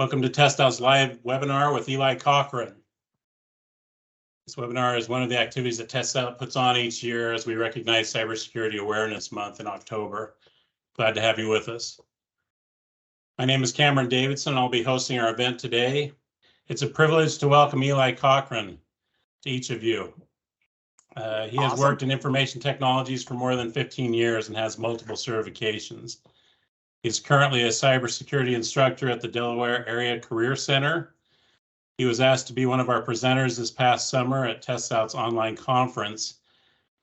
Welcome to TestOut's live webinar with Eli Cochran. This webinar is one of the activities that TestOut puts on each year as we recognize Cybersecurity Awareness Month in October. Glad to have you with us. My name is Cameron Davidson. I'll be hosting our event today. It's a privilege to welcome Eli Cochran to each of you. He has worked in information technologies for more than 15 years and has multiple certifications. He's currently a cybersecurity instructor at the Delaware Area Career Center. He was asked to be one of our presenters this past summer at TestOut's online conference,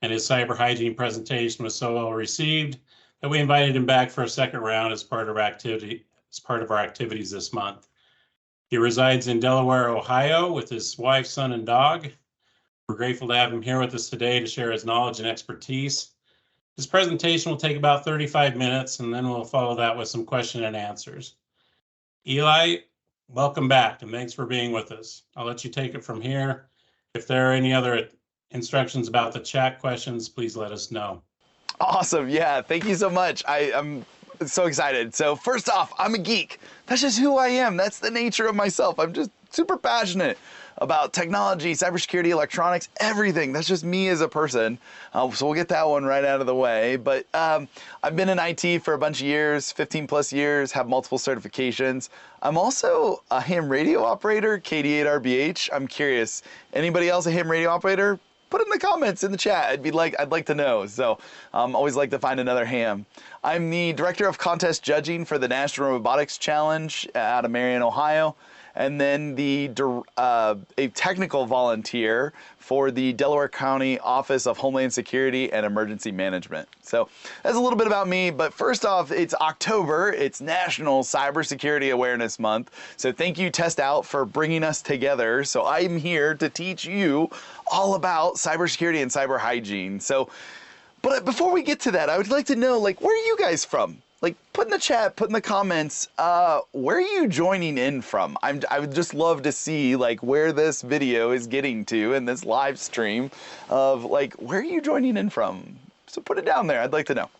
and his cyber hygiene presentation was so well received that we invited him back for a second round as part of our activities this month. He resides in Delaware, Ohio, with his wife, son, and dog. We're grateful to have him here with us today to share his knowledge and expertise. His presentation will take about 35 minutes, and then we'll follow that with some question and answers. Eli, welcome back, and thanks for being with us. I'll let you take it from here. If there are any other instructions about the chat questions, please let us know. Awesome. Yeah, thank you so much. I'm so excited. So first off, I'm a geek. That's just who I am. That's the nature of myself. I'm just super passionate about technology, cybersecurity, electronics, everything. That's just me as a person. So we'll get that one right out of the way. But I've been in IT for a bunch of years, 15 plus years, have multiple certifications. I'm also a ham radio operator, KD8RBH. I'm curious, anybody else a ham radio operator? Put in the comments in the chat. I'd like to know. So always like to find another ham. I'm the director of contest judging for the National Robotics Challenge out of Marion, Ohio. And then a technical volunteer for the Delaware County Office of Homeland Security and Emergency Management. So that's a little bit about me, but first off, it's October. It's National Cybersecurity Awareness Month. So thank you, TestOut, for bringing us together. So I'm here to teach you all about cybersecurity and cyber hygiene. So, but before we get to that, I would like to know, where are you guys from? Put in the chat, put in the comments, where are you joining in from? I would just love to see where this video is getting to in this live stream of where are you joining in from? So put it down there, I'd like to know.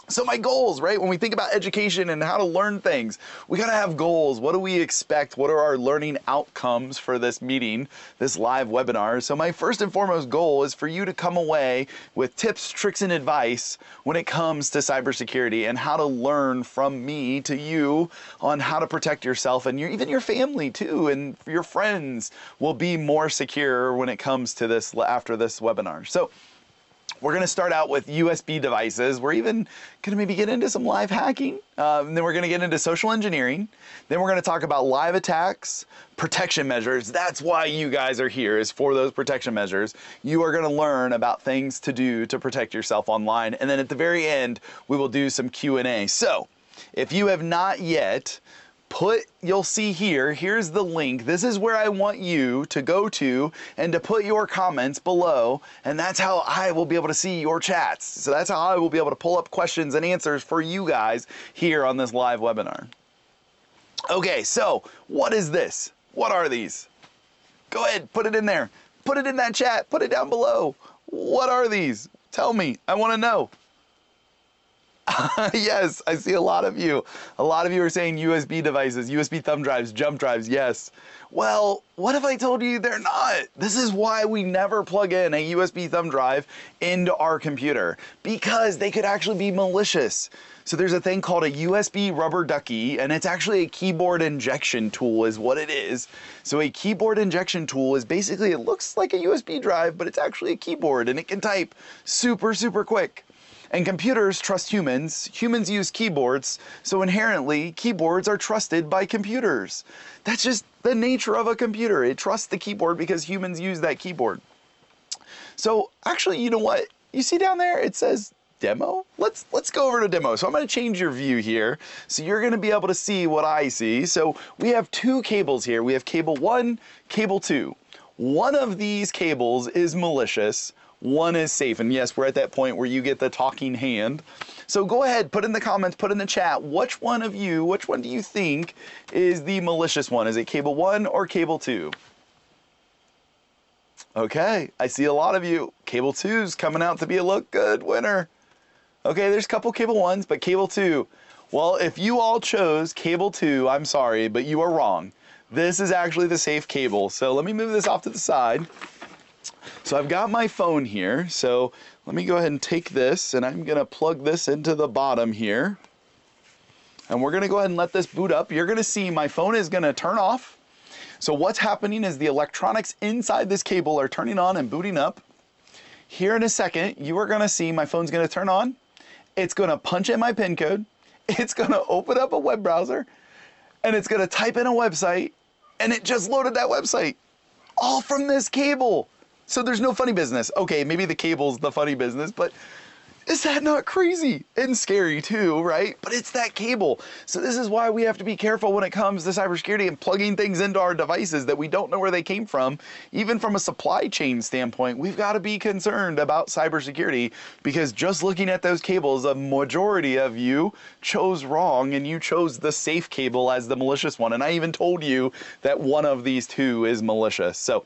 So my goals, right? When we think about education and how to learn things, we gotta have goals. What do we expect? What are our learning outcomes for this meeting, this live webinar? So my first and foremost goal is for you to come away with tips, tricks, and advice when it comes to cybersecurity and how to learn from me to you on how to protect yourself and even your family too, and your friends will be more secure when it comes to this after this webinar. So we're going to start out with USB devices. We're even going to maybe get into some live hacking. Then we're going to get into social engineering. Then we're going to talk about live attacks, protection measures. That's why you guys are here, is for those protection measures. You are going to learn about things to do to protect yourself online. And then at the very end, we will do some Q&A. So if you have not yet, you'll see here's the link. This is where I want you to go to and to put your comments below, and that's how I will be able to see your chats. So that's how I will be able to pull up questions and answers for you guys here on this live webinar. Okay, so what is this? What are these? Go ahead, put it in there. Put it in that chat, put it down below. What are these? Tell me, I want to know. Yes, I see a lot of you. A lot of you are saying USB devices, USB thumb drives, jump drives, yes. Well, what if I told you they're not? This is why we never plug in a USB thumb drive into our computer, because they could actually be malicious. So there's a thing called a USB rubber ducky, and it's actually a keyboard injection tool is what it is. So a keyboard injection tool is basically, it looks like a USB drive, but it's actually a keyboard, and it can type super, super quick. And computers trust humans. Humans use keyboards, so inherently keyboards are trusted by computers. That's just the nature of a computer. It trusts the keyboard because humans use that keyboard. So actually, you know what? You see down there, it says demo. Let's go over to demo. So I'm going to change your view here. So you're going to be able to see what I see. So we have two cables here. We have cable 1, cable 2. One of these cables is malicious. One is safe, and yes, we're at that point where you get the talking hand. So go ahead, put in the comments, put in the chat, which one do you think is the malicious one? Is it cable 1 or cable 2? Okay, I see a lot of you. Cable 2's coming out to be a look good winner. Okay, there's a couple cable 1s, but cable 2. Well, if you all chose cable 2, I'm sorry, but you are wrong. This is actually the safe cable. So let me move this off to the side. So I've got my phone here. So let me go ahead and take this, and I'm gonna plug this into the bottom here. And we're gonna go ahead and let this boot up. You're gonna see my phone is gonna turn off. So what's happening is the electronics inside this cable are turning on and booting up. Here in a second, you are gonna see my phone's gonna turn on. It's gonna punch in my PIN code. It's gonna open up a web browser, and it's gonna type in a website, and it just loaded that website, all from this cable. So there's no funny business. Okay, maybe the cable's the funny business, but is that not crazy and scary too, right? But it's that cable. So this is why we have to be careful when it comes to cybersecurity and plugging things into our devices that we don't know where they came from. Even from a supply chain standpoint, we've got to be concerned about cybersecurity, because just looking at those cables, a majority of you chose wrong, and you chose the safe cable as the malicious one. And I even told you that one of these two is malicious. So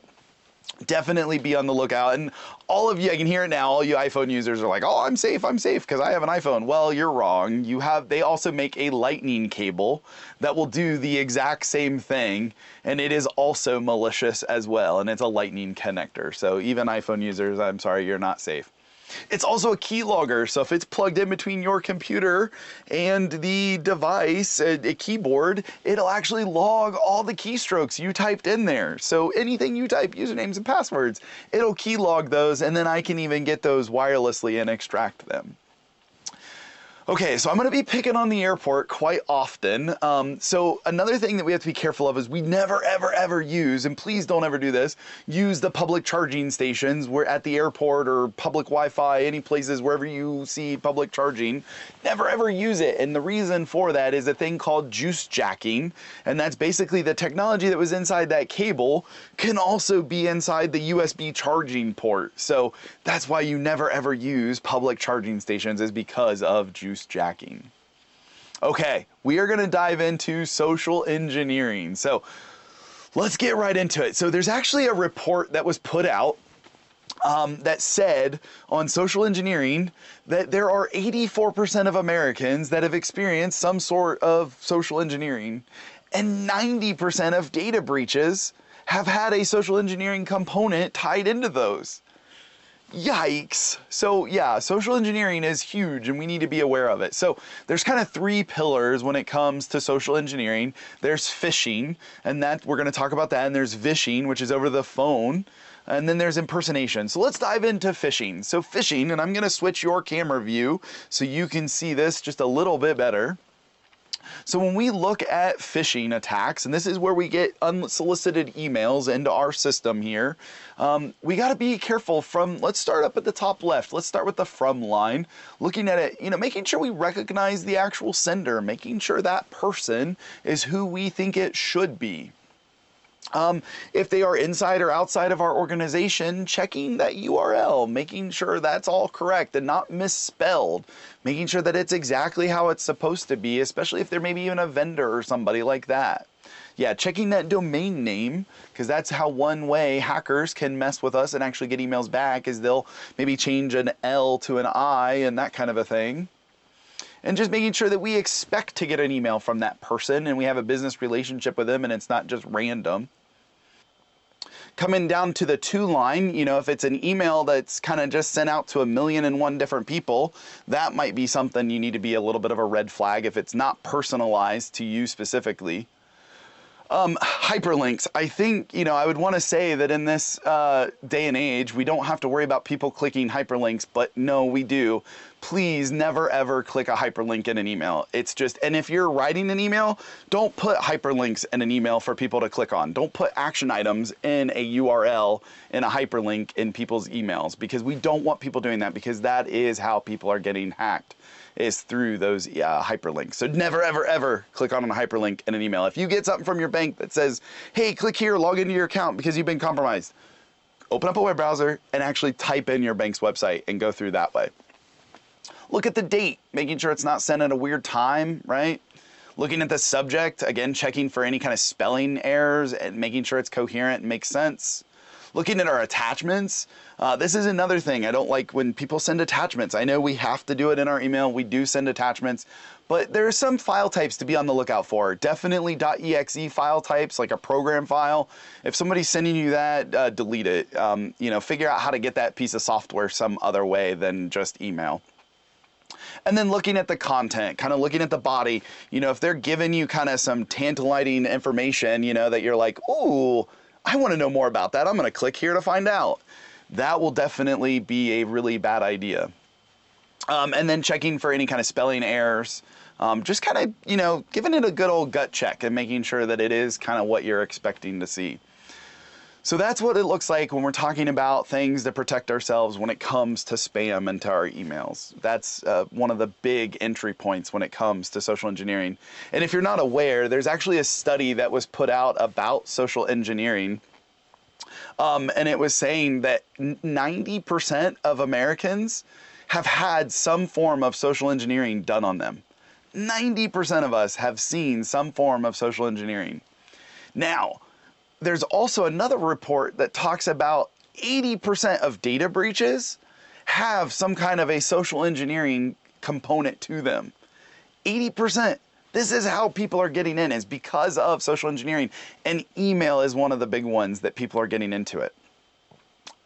definitely be on the lookout. And all of you, I can hear it now, all you iPhone users are like, oh, I'm safe because I have an iPhone. Well, you're wrong. They also make a lightning cable that will do the exact same thing, and it is also malicious as well, and it's a lightning connector. So even iPhone users, I'm sorry, you're not safe. It's also a keylogger, so if it's plugged in between your computer and the device, a keyboard, it'll actually log all the keystrokes you typed in there. So anything you type, usernames and passwords, it'll keylog those, and then I can even get those wirelessly and extract them. Okay, so I'm going to be picking on the airport quite often. So another thing that we have to be careful of is we never, ever, ever use, and please don't ever do this, use the public charging stations where at the airport or public Wi-Fi, any places wherever you see public charging. Never, ever use it. And the reason for that is a thing called juice jacking. And that's basically the technology that was inside that cable can also be inside the USB charging port. So that's why you never, ever use public charging stations, is because of juice jacking. Okay, we are going to dive into social engineering. So let's get right into it. So there's actually a report that was put out that said on social engineering that there are 84% of Americans that have experienced some sort of social engineering, and 90% of data breaches have had a social engineering component tied into those. Yikes. So yeah, social engineering is huge, and we need to be aware of it. So there's kind of 3 pillars when it comes to social engineering. There's phishing, and that we're going to talk about that. And there's vishing, which is over the phone. And then there's impersonation. So let's dive into phishing. So phishing, and I'm going to switch your camera view so you can see this just a little bit better. So when we look at phishing attacks, and this is where we get unsolicited emails into our system here, we got to be careful from, let's start up at the top left. Let's start with the from line, looking at it, making sure we recognize the actual sender, making sure that person is who we think it should be. If they are inside or outside of our organization, checking that URL, making sure that's all correct and not misspelled, making sure that it's exactly how it's supposed to be, especially if they're maybe even a vendor or somebody like that. Yeah, checking that domain name, because that's how one way hackers can mess with us and actually get emails back, is they'll maybe change an L to an I and that kind of a thing. And just making sure that we expect to get an email from that person and we have a business relationship with them and it's not just random. Coming down to the to line, if it's an email that's kind of just sent out to 1,000,001 different people, that might be something you need to be a little bit of a red flag if it's not personalized to you specifically. Hyperlinks. I think, I would want to say that in this day and age, we don't have to worry about people clicking hyperlinks, but no, we do. Please never ever click a hyperlink in an email. It's just, and if you're writing an email, don't put hyperlinks in an email for people to click on. Don't put action items in a URL in a hyperlink in people's emails, because we don't want people doing that, because that is how people are getting hacked, is through those hyperlinks. So never, ever, ever click on a hyperlink in an email. If you get something from your bank that says, hey, click here, log into your account because you've been compromised, open up a web browser and actually type in your bank's website and go through that way. Look at the date, making sure it's not sent at a weird time, right? Looking at the subject, again, checking for any kind of spelling errors and making sure it's coherent and makes sense. Looking at our attachments, this is another thing. I don't like when people send attachments. I know we have to do it in our email. We do send attachments, but there are some file types to be on the lookout for. Definitely .exe file types, like a program file. If somebody's sending you that, delete it. You know, figure out how to get that piece of software some other way than just email. And then looking at the content, kind of looking at the body, you know, if they're giving you kind of some tantalizing information, you know, that you're like, ooh, I want to know more about that. I'm going to click here to find out. That will definitely be a really bad idea. And then checking for any kind of spelling errors, just kind of, you know, giving it a good old gut check and making sure that it is kind of what you're expecting to see. So that's what it looks like when we're talking about things to protect ourselves when it comes to spam and to our emails. That's one of the big entry points when it comes to social engineering. And if you're not aware, there's actually a study that was put out about social engineering. And it was saying that 90% of Americans have had some form of social engineering done on them. 90% of us have seen some form of social engineering. Now, there's also another report that talks about 80% of data breaches have some kind of a social engineering component to them. 80%. This is how people are getting in, is because of social engineering. And email is one of the big ones that people are getting into it.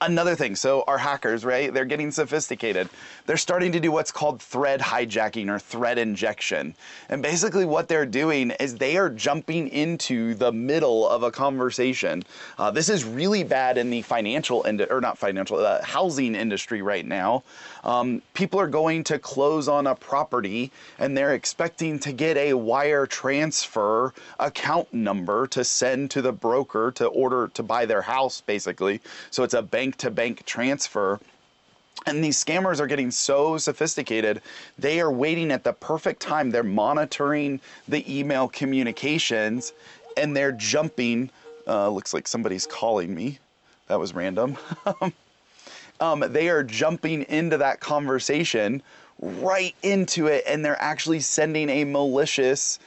Another thing, so our hackers, right? They're getting sophisticated. They're starting to do what's called thread hijacking or thread injection. And basically what they're doing is they are jumping into the middle of a conversation. This is really bad in the housing industry right now. People are going to close on a property and they're expecting to get a wire transfer account number to send to the broker to order to buy their house, basically. So it's a bank-to-bank transfer. And these scammers are getting so sophisticated, they are waiting at the perfect time. They're monitoring the email communications and they're jumping. Looks like somebody's calling me. That was random. They are jumping into that conversation, right into it, and they're actually sending a malicious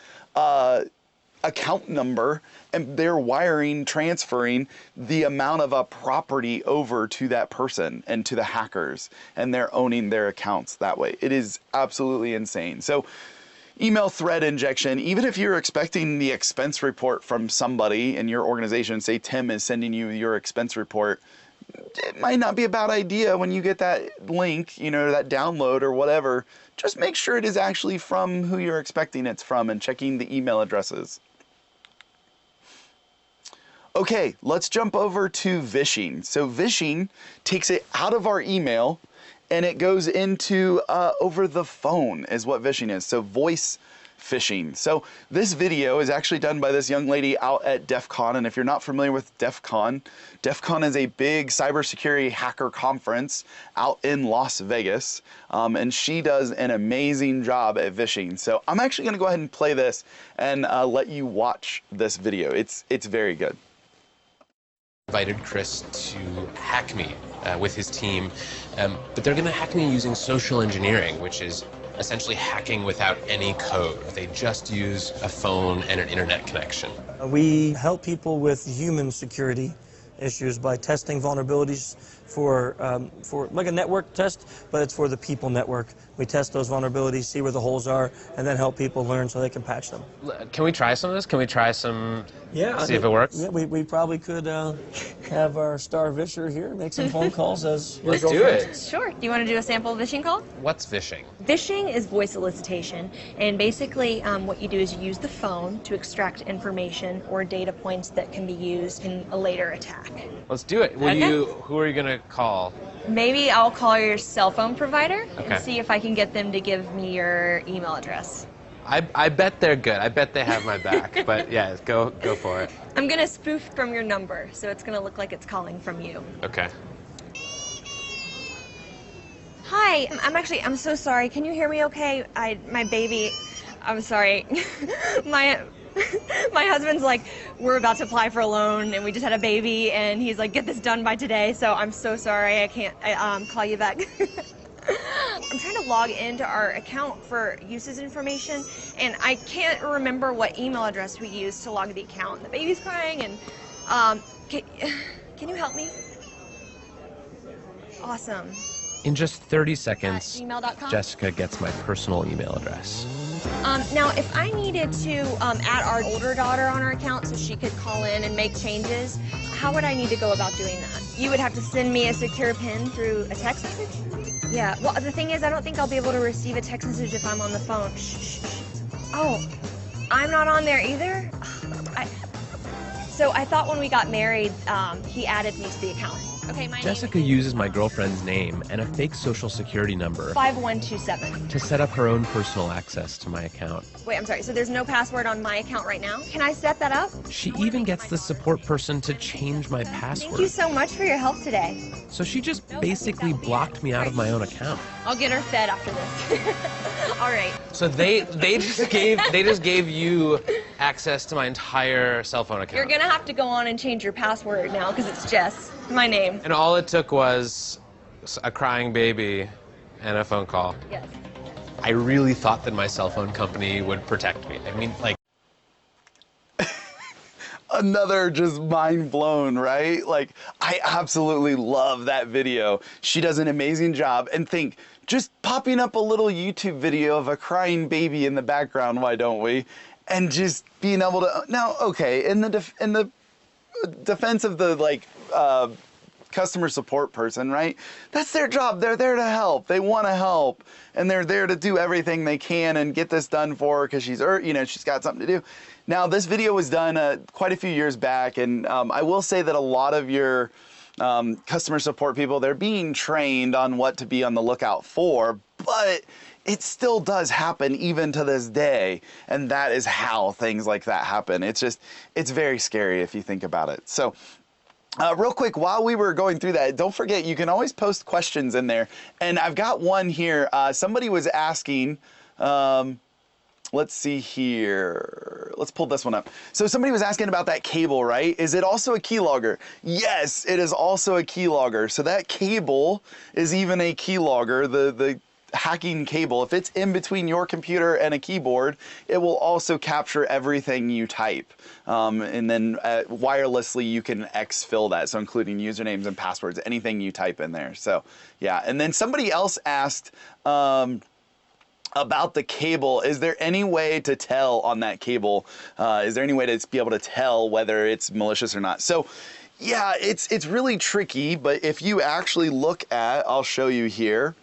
account number, and they're transferring the amount of a property over to that person and to the hackers, and they're owning their accounts that way. It is absolutely insane. So email thread injection, even if you're expecting the expense report from somebody in your organization, say Tim is sending you your expense report, it might not be a bad idea when you get that link, you know, that download or whatever. Just make sure it is actually from who you're expecting it's from and checking the email addresses. Okay, let's jump over to vishing. So vishing takes it out of our email and it goes into over the phone is what vishing is. So voice phishing. So this video is actually done by this young lady out at DEF CON. And if you're not familiar with DEF CON is a big cybersecurity hacker conference out in Las Vegas. And she does an amazing job at vishing. So I'm actually going to go ahead and play this and let you watch this video. It's very good. Invited Chris to hack me with his team, but they're going to hack me using social engineering, which is essentially hacking without any code. They just use a phone and an internet connection. We help people with human security issues by testing vulnerabilities for like a network test, but it's for the people network. We test those vulnerabilities, see where the holes are, and then help people learn so they can patch them. Can we try some of this? Can we try some? Yeah. See if it works? Yeah, we probably could have our star visher here make some phone calls as Let's do it. Sure. Do you want to do a sample vishing call? What's vishing? Vishing is voice elicitation, and basically what you do is you use the phone to extract information or data points that can be used in a later attack. Let's do it. Who are you going to call? Maybe I'll call your cell phone provider Okay. and see if I can get them to give me your email address. I bet they're good. I bet they have my back. But yeah, go for it. I'm going to spoof from your number, so it's going to look like it's calling from you. Okay. Hi, I'm so sorry. Can you hear me okay? My baby, I'm sorry. My husband's like, we're about to apply for a loan and we just had a baby and he's like, get this done by today. So I'm so sorry. I can't call you back. I'm trying to log into our account for uses information and I can't remember what email address we used to log the account. The baby's crying and Can you help me? Awesome. In just 30 seconds, gmail.com? Jessica gets my personal email address. Now, if I needed to add our older daughter on our account so she could call in and make changes, how would I need to go about doing that? You would have to send me a secure PIN through a text message? Yeah, well, the thing is, I don't think I'll be able to receive a text message if I'm on the phone. Shh. Oh, I'm not on there either? So I thought when we got married, he added me to the account. Okay, my Jessica uses my girlfriend's name and a fake social security number 5127. to set up her own personal access to my account. Wait, I'm sorry, so there's no password on my account right now? Can I set that up? She even gets the support person to change my Thank you password. so much for your help today. So she just basically blocked me out of my own account. I'll get her fed after this. All right. So they just gave you access to my entire cell phone account. You're gonna have to go on and change your password now because it's Jess, my name. And all it took was a crying baby and a phone call. Yes. I really thought that my cell phone company would protect me. I mean, like, Another just mind blown, right? Like, I absolutely love that video. She does an amazing job. And think, just popping up a little YouTube video of a crying baby in the background, why don't we? And just being able to, now, okay, in the defense of the, like, customer support person, right? That's their job. They're there to help. They want to help, and they're there to do everything they can and get this done for her because she's got something to do. Now, this video was done quite a few years back, and I will say that a lot of your customer support people, they're being trained on what to be on the lookout for, but it still does happen even to this day, and that is how things like that happen. It's very scary if you think about it. So, real quick, while we were going through that, don't forget, you can always post questions in there. And I've got one here. Somebody was asking, let's see here. Let's pull this one up. So somebody was asking about that cable, right? Is it also a keylogger? Yes, it is also a keylogger. So that cable is even a keylogger. The hacking cable, if it's in between your computer and a keyboard, it will also capture everything you type. And then wirelessly you can exfil that, so including usernames and passwords, anything you type in there. So yeah, and then somebody else asked about the cable. Is there any way to tell on that cable? Is there any way to be able to tell whether it's malicious or not? So yeah, it's really tricky, but if you actually look at, I'll show you here.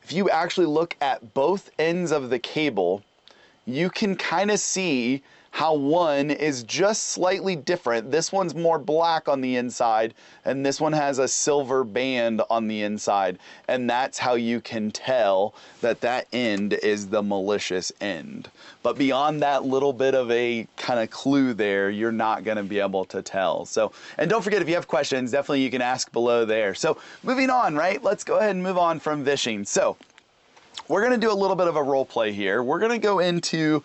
If you actually look at both ends of the cable, you can kind of see how one is just slightly different. This one's more black on the inside, and this one has a silver band on the inside. And that's how you can tell that that end is the malicious end. But beyond that little bit of a kind of clue there, you're not gonna be able to tell. So, and don't forget, if you have questions, definitely you can ask below there. So moving on, right? Let's go ahead and move on from vishing. So we're going to do a little bit of a role play here. We're going to go into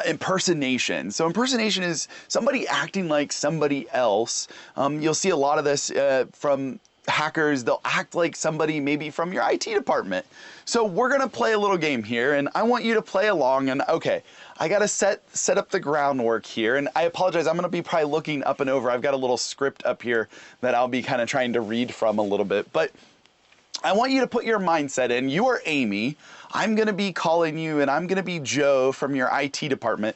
impersonation. So impersonation is somebody acting like somebody else. You'll see a lot of this from hackers. They'll act like somebody maybe from your IT department. So we're going to play a little game here, and I want you to play along. And okay, I got to set up the groundwork here. And I apologize, I'm going to be probably looking up and over. I've got a little script up here that I'll be kind of trying to read from a little bit. But I want you to put your mindset in. You are Amy. I'm going to be calling you, and I'm going to be Joe from your IT department.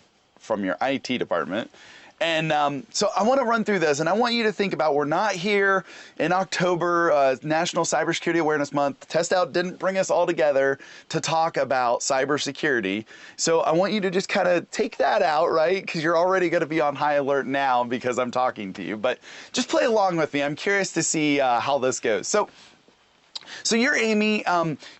And so I want to run through this, and I want you to think about, we're not here in October, National Cybersecurity Awareness Month. Test Out didn't bring us all together to talk about cybersecurity. So I want you to just kind of take that out, right? Because you're already going to be on high alert now because I'm talking to you. But just play along with me. I'm curious to see how this goes. So you're Amy,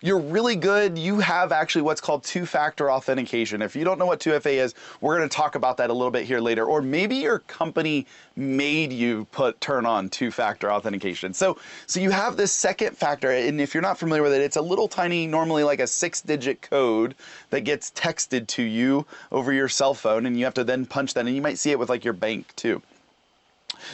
you're really good. You have actually what's called two-factor authentication. If you don't know what 2FA is, we're going to talk about that a little bit here later. Or maybe your company made you turn on two-factor authentication. So you have this second factor, and if you're not familiar with it, it's a little tiny, normally like a 6-digit code that gets texted to you over your cell phone, and you have to then punch that, and you might see it with like your bank too.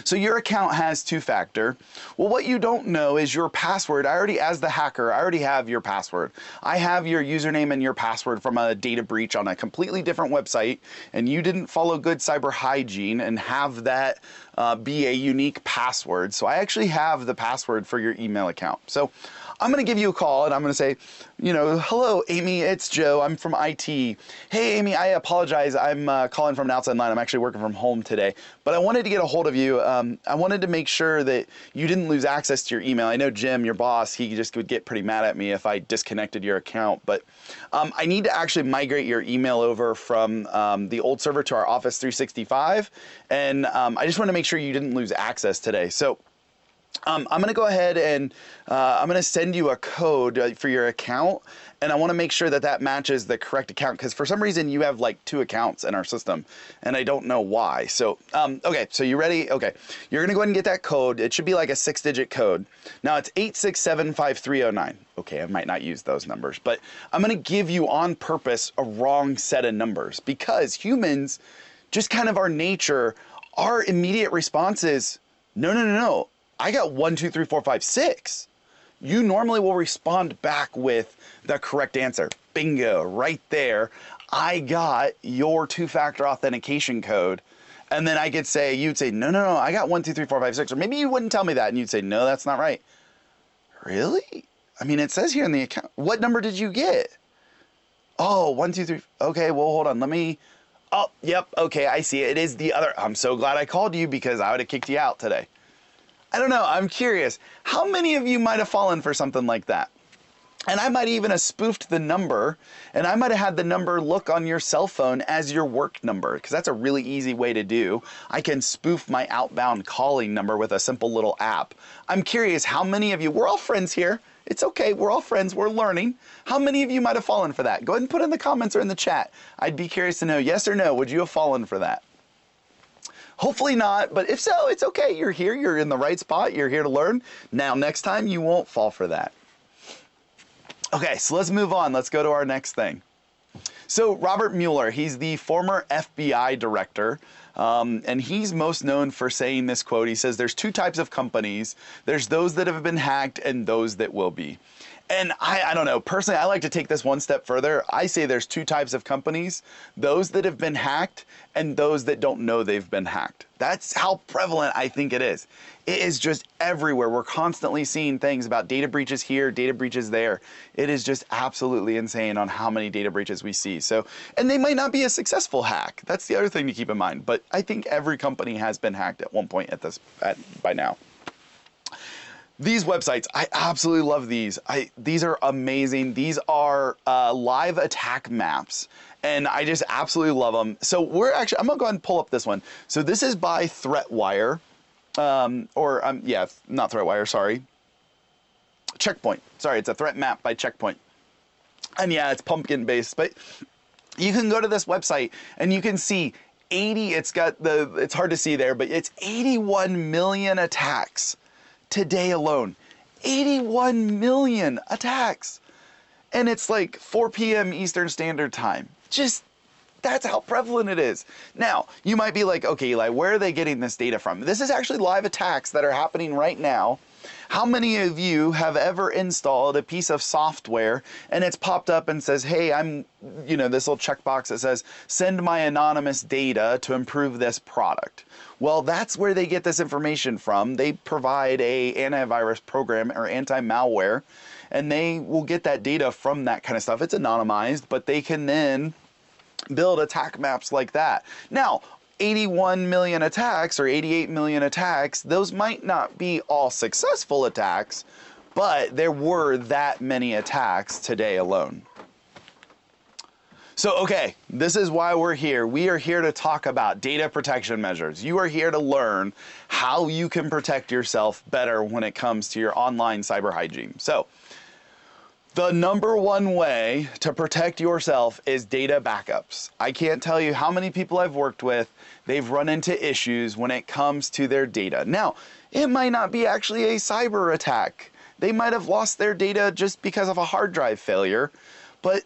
So your account has two-factor. Well, what you don't know is your password. As the hacker, I already have your password. I have your username and your password from a data breach on a completely different website, and you didn't follow good cyber hygiene and have that be a unique password. So I actually have the password for your email account. So I'm going to give you a call and I'm going to say, hello, Amy, it's Joe. I'm from IT. Hey, Amy, I apologize. I'm calling from an outside line. I'm actually working from home today, but I wanted to get a hold of you. I wanted to make sure that you didn't lose access to your email. I know Jim, your boss, he just would get pretty mad at me if I disconnected your account, but I need to actually migrate your email over from the old server to our Office 365. And I just want to make sure you didn't lose access today. So I'm going to go ahead and I'm going to send you a code for your account, and I want to make sure that that matches the correct account, because for some reason you have like 2 accounts in our system and I don't know why. So, okay, so you ready? Okay, you're going to go ahead and get that code. It should be like a 6-digit code. Now it's 8675309. Okay, I might not use those numbers, but I'm going to give you on purpose a wrong set of numbers, because humans, just kind of our nature, our immediate response is, no. I got 1, 2, 3, 4, 5, 6. You normally will respond back with the correct answer. Bingo, right there. I got your 2-factor authentication code. And then I could say, you'd say, no, I got 1, 2, 3, 4, 5, 6. Or maybe you wouldn't tell me that and you'd say, no, that's not right. Really? I mean, it says here in the account. What number did you get? Oh, 1, 2, 3. Okay, well, hold on. Let me. Oh, yep. Okay, I see it. It is the other. I'm so glad I called you, because I would have kicked you out today. I don't know, I'm curious. How many of you might have fallen for something like that? And I might even have spoofed the number, and I might have had the number look on your cell phone as your work number, because that's a really easy way to do. I can spoof my outbound calling number with a simple little app. I'm curious, how many of you, we're all friends here. It's okay, we're all friends, we're learning. How many of you might have fallen for that? Go ahead and put in the comments or in the chat. I'd be curious to know, yes or no, would you have fallen for that? Hopefully not, but if so, it's okay. You're here, you're in the right spot, you're here to learn. Now, next time you won't fall for that. Okay, so let's move on. Let's go to our next thing. So Robert Mueller, he's the former FBI director, and he's most known for saying this quote. He says, there's 2 types of companies. There's those that have been hacked and those that will be. And I don't know, personally, I like to take this one step further. I say there's 2 types of companies, those that have been hacked and those that don't know they've been hacked. That's how prevalent I think it is. It is just everywhere. We're constantly seeing things about data breaches here, data breaches there. It is just absolutely insane on how many data breaches we see. So, and they might not be a successful hack. That's the other thing to keep in mind. But I think every company has been hacked at one point by now. These websites, I absolutely love these. These are amazing. These are live attack maps, and I just absolutely love them. So I'm gonna go ahead and pull up this one. So this is by ThreatWire, yeah, not ThreatWire, sorry. Checkpoint. Sorry, it's a threat map by Checkpoint. And yeah, it's pumpkin based, but you can go to this website and you can see it's hard to see there, but it's 81 million attacks. Today alone, 81 million attacks. And it's like 4 p.m. Eastern Standard Time. Just, that's how prevalent it is. Now, you might be like, okay, Eli, where are they getting this data from? This is actually live attacks that are happening right now. How many of you have ever installed a piece of software and it's popped up and says, hey, this little checkbox that says, send my anonymous data to improve this product? Well, that's where they get this information from. They provide a antivirus program or anti-malware, and they will get that data from that kind of stuff. It's anonymized, but they can then build attack maps like that. Now, 81 million attacks or 88 million attacks, those might not be all successful attacks, but there were that many attacks today alone. So, okay, this is why we're here. We are here to talk about data protection measures. You are here to learn how you can protect yourself better when it comes to your online cyber hygiene. So, the number one way to protect yourself is data backups. I can't tell you how many people I've worked with, they've run into issues when it comes to their data. Now, it might not be actually a cyber attack. They might have lost their data just because of a hard drive failure, but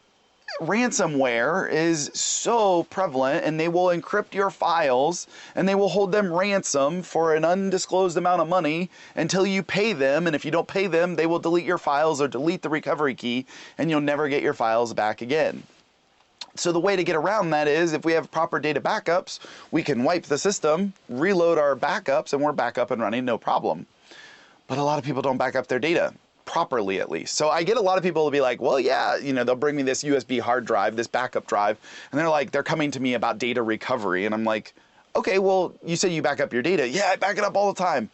ransomware is so prevalent, and they will encrypt your files and they will hold them ransom for an undisclosed amount of money until you pay them. And if you don't pay them, they will delete your files or delete the recovery key, and you'll never get your files back again. So the way to get around that is, if we have proper data backups, we can wipe the system, reload our backups, and we're back up and running, no problem. But a lot of people don't back up their data properly, at least. So I get a lot of people to be like, well, yeah, you know, they'll bring me this USB hard drive, this backup drive, and they're coming to me about data recovery. And I'm like, okay, well, you say you back up your data. Yeah, I back it up all the time.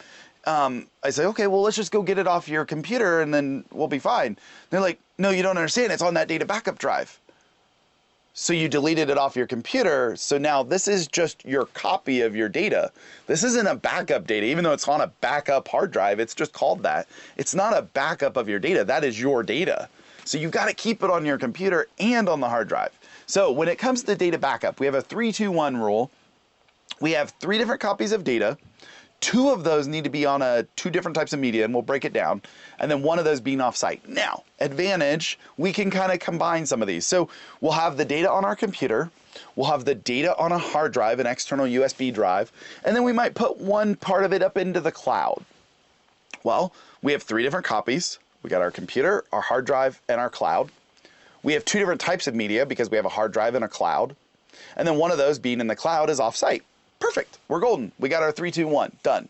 I say, okay, well, let's just go get it off your computer and then we'll be fine. They're like, no, you don't understand. It's on that data backup drive. So you deleted it off your computer. So now this is just your copy of your data. This isn't a backup data, even though it's on a backup hard drive. It's just called that. It's not a backup of your data. That is your data. So you've got to keep it on your computer and on the hard drive. So when it comes to data backup, we have a 3-2-1 rule. We have 3 different copies of data. 2 of those need to be on 2 different types of media, and we'll break it down. And then 1 of those being off-site. Now, advantage, we can kind of combine some of these. So we'll have the data on our computer. We'll have the data on a hard drive, an external USB drive. And then we might put one part of it up into the cloud. Well, we have 3 different copies. We got our computer, our hard drive, and our cloud. We have 2 different types of media because we have a hard drive and a cloud. And then 1 of those being in the cloud is off-site. Perfect. We're golden. We got our 3-2-1 done.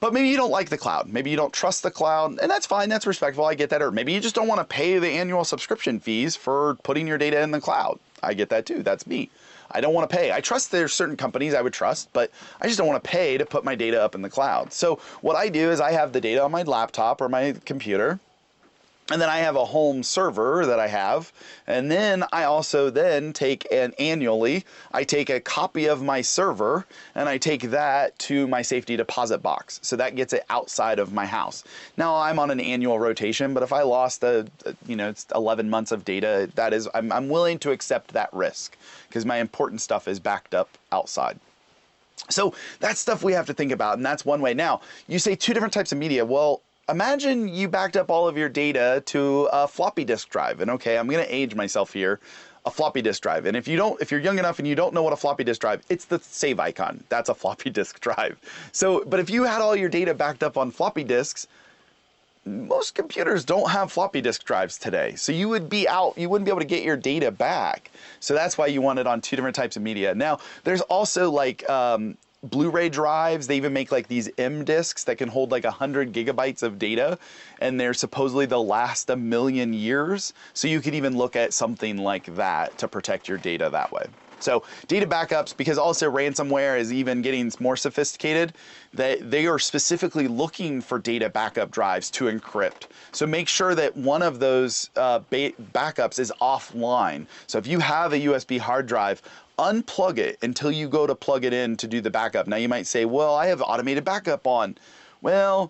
But maybe you don't like the cloud. Maybe you don't trust the cloud, and that's fine. That's respectful. I get that. Or maybe you just don't want to pay the annual subscription fees for putting your data in the cloud. I get that too. That's me. I don't want to pay. I trust there's certain companies I would trust, but I just don't want to pay to put my data up in the cloud. So what I do is I have the data on my laptop or my computer. And then I have a home server that I have. And then I also then take annually, I take a copy of my server and I take that to my safety deposit box. So that gets it outside of my house. Now I'm on an annual rotation, but if I lost it's 11 months of data, that is, I'm willing to accept that risk because my important stuff is backed up outside. So that's stuff we have to think about. And that's one way. Now you say 2 different types of media. Well, imagine you backed up all of your data to a floppy disk drive. And okay, I'm going to age myself here. A floppy disk drive. And if you're young enough and you don't know what a floppy disk drive, it's the save icon. That's a floppy disk drive. So, but if you had all your data backed up on floppy disks, most computers don't have floppy disk drives today. So you wouldn't be able to get your data back. So that's why you want it on 2 different types of media. Now, there's also like, Blu-ray drives. They even make like these M discs that can hold like 100 gigabytes of data, and they're supposedly they'll last 1 million years. So you could even look at something like that to protect your data that way. So data backups, because also ransomware is even getting more sophisticated, that they are specifically looking for data backup drives to encrypt. So make sure that one of those backups is offline. So if you have a USB hard drive, unplug it until you go to plug it in to do the backup. Now you might say, well, I have automated backup on. Well,